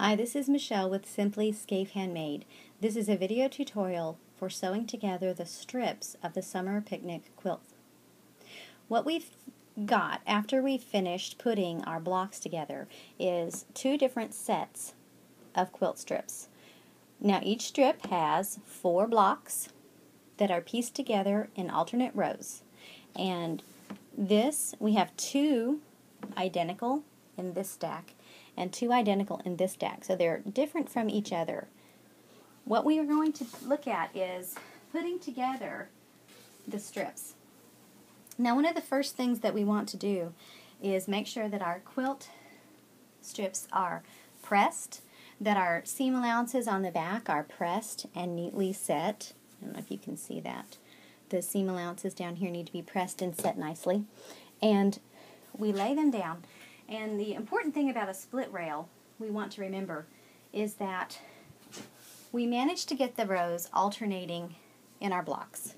Hi, this is Michelle with Simply Scaife Handmade. This is a video tutorial for sewing together the strips of the summer picnic quilt. What we've got after we've finished putting our blocks together is two different sets of quilt strips. Now each strip has 4 blocks that are pieced together in alternate rows. And we have 2 identical in this stack and 2 identical in this stack, so they're different from each other. What we are going to look at is putting together the strips. Now, one of the first things that we want to do is make sure that our quilt strips are pressed, that our seam allowances on the back are pressed and neatly set. I don't know if you can see that. The seam allowances down here need to be pressed and set nicely. And we lay them down. And the important thing about a split rail we want to remember is that we manage to get the rows alternating in our blocks.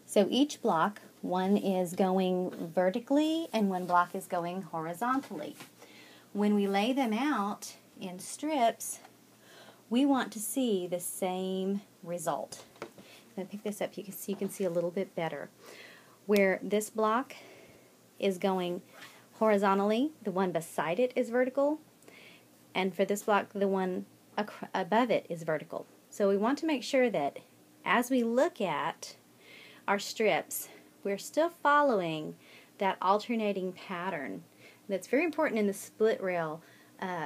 So each block, one is going vertically and one block is going horizontally. When we lay them out in strips, we want to see the same result. I'm going to pick this up so you can see a little bit better. Where this block is going horizontally, the one beside it is vertical, and for this block, the one above it is vertical. So we want to make sure that as we look at our strips, we're still following that alternating pattern. That's very important in the split rail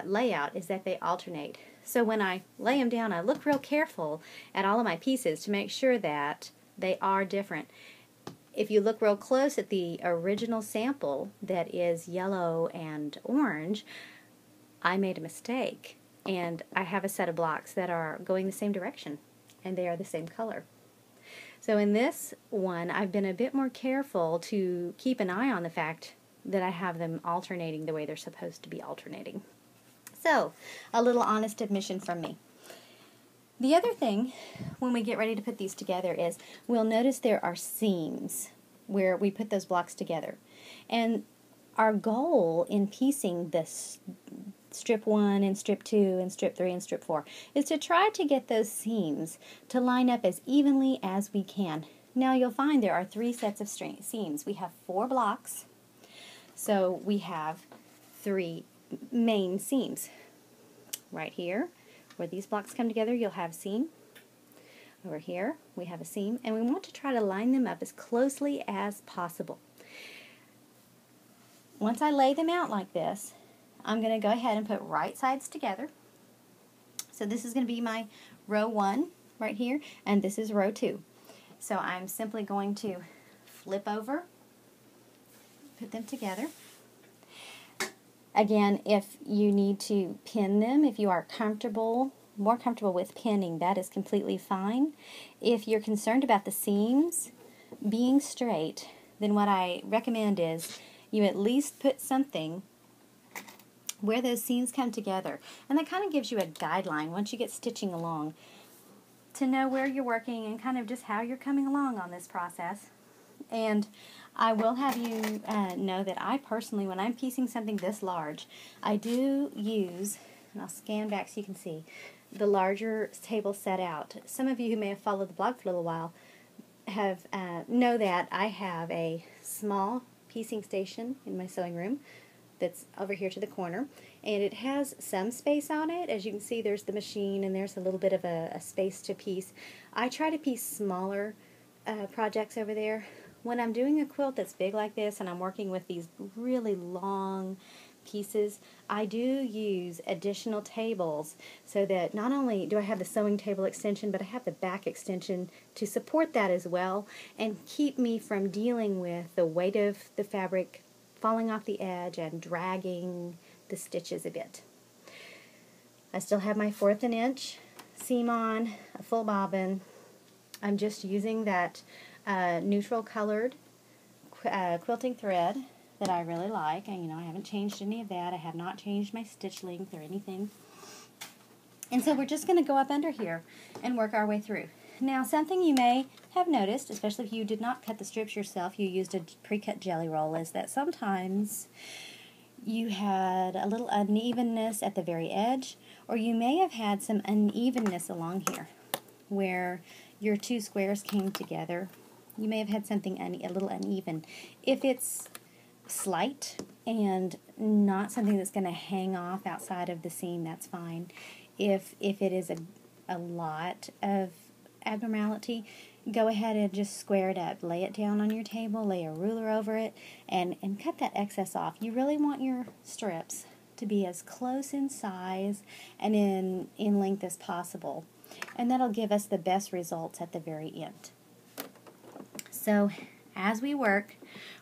layout, is that they alternate. So when I lay them down, I look real careful at all of my pieces to make sure that they are different. If you look real close at the original sample that is yellow and orange, I made a mistake, and I have a set of blocks that are going the same direction and they are the same color. So in this one, I've been a bit more careful to keep an eye on the fact that I have them alternating the way they're supposed to be alternating. So, a little honest admission from me. The other thing, when we get ready to put these together, is we'll notice there are seams where we put those blocks together. And our goal in piecing this strip 1 and strip 2 and strip 3 and strip 4 is to try to get those seams to line up as evenly as we can. Now you'll find there are 3 sets of seams. We have 4 blocks, so we have 3 main seams. Right here, where these blocks come together, you'll have seam. Over here, we have a seam, and we want to try to line them up as closely as possible. Once I lay them out like this, I'm going to go ahead and put right sides together. So this is going to be my row 1 right here, and this is row 2. So I'm simply going to flip over, put them together. Again, if you need to pin them, if you are more comfortable with pinning, that is completely fine. If you're concerned about the seams being straight, then what I recommend is you at least put something where those seams come together. And that kind of gives you a guideline once you get stitching along to know where you're working and kind of just how you're coming along on this process. And I will have you know that I personally, when I'm piecing something this large, I do use, and I'll scan back so you can see, the larger table set out. Some of you who may have followed the blog for a little while know that I have a small piecing station in my sewing room that's over here to the corner, and it has some space on it. As you can see, there's the machine and there's a little bit of a space to piece. I try to piece smaller projects over there. When I'm doing a quilt that's big like this and I'm working with these really long pieces, I do use additional tables so that not only do I have the sewing table extension, but I have the back extension to support that as well and keep me from dealing with the weight of the fabric falling off the edge and dragging the stitches a bit. I still have my 1/4 inch seam on, a full bobbin. I'm just using that neutral colored quilting thread that I really like, and I haven't changed any of that. I have not changed my stitch length or anything. And so we're just going to go up under here and work our way through. Now, something you may have noticed, especially if you did not cut the strips yourself, you used a pre-cut jelly roll, is that sometimes you had a little unevenness at the very edge, or you may have had some unevenness along here where your two squares came together. You may have had something a little uneven. If it's slight and not something that's going to hang off outside of the seam, that's fine. If it is a lot of abnormality, go ahead and just square it up. Lay it down on your table, lay a ruler over it, and cut that excess off. You really want your strips to be as close in size and in length as possible. And that'll give us the best results at the very end. So as we work,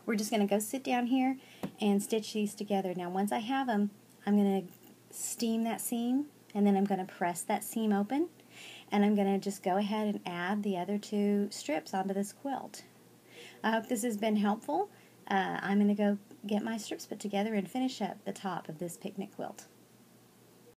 we're just going to go sit down here and stitch these together. Now once I have them, I'm going to steam that seam, and then I'm going to press that seam open, and I'm going to just go ahead and add the other two strips onto this quilt. I hope this has been helpful. I'm going to go get my strips put together and finish up the top of this picnic quilt.